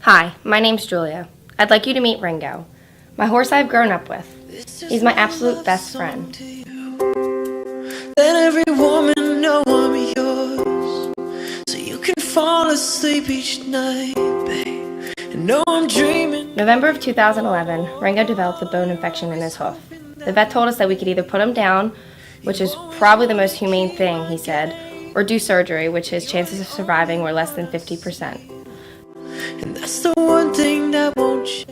Hi, my name's Julia. I'd like you to meet Ringo, my horse I've grown up with. He's my absolute best friend. Let every woman know I'm yours, so you can fall asleep each night, babe, and know I'm dreaming. November of 2011, Ringo developed a bone infection in his hoof. The vet told us that we could either put him down, which is probably the most humane thing, he said, or do surgery, which his chances of surviving were less than 50%. And that's the one thing that won't change.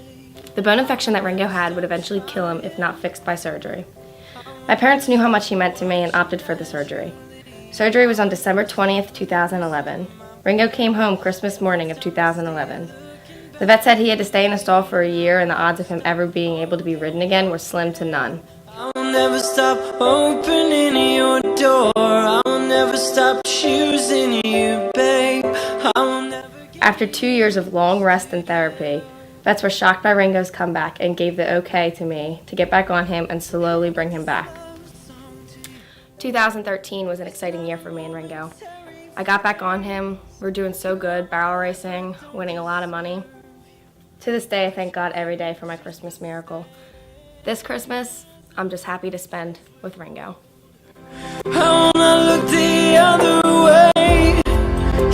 The bone infection that Ringo had would eventually kill him if not fixed by surgery. My parents knew how much he meant to me and opted for the surgery. Surgery was on December 20th, 2011. Ringo came home Christmas morning of 2011. The vet said he had to stay in a stall for a year and the odds of him ever being able to be ridden again were slim to none. I'll never stop opening your door. I'll never stop choosing you, babe. I'll never... After 2 years of long rest and therapy, vets were shocked by Ringo's comeback and gave the okay to me to get back on him and slowly bring him back. 2013 was an exciting year for me and Ringo. I got back on him. We're doing so good, barrel racing, winning a lot of money. To this day, I thank God every day for my Christmas miracle. This Christmas, I'm just happy to spend with Ringo. I wanna look the other way.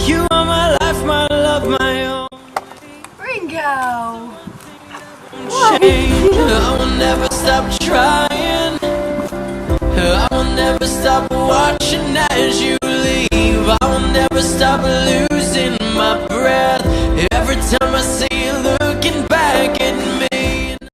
You are my life, my love, my own. Ringo! Change. I will never stop trying. I will never stop watching as you leave. I will never stop losing my breath every time I see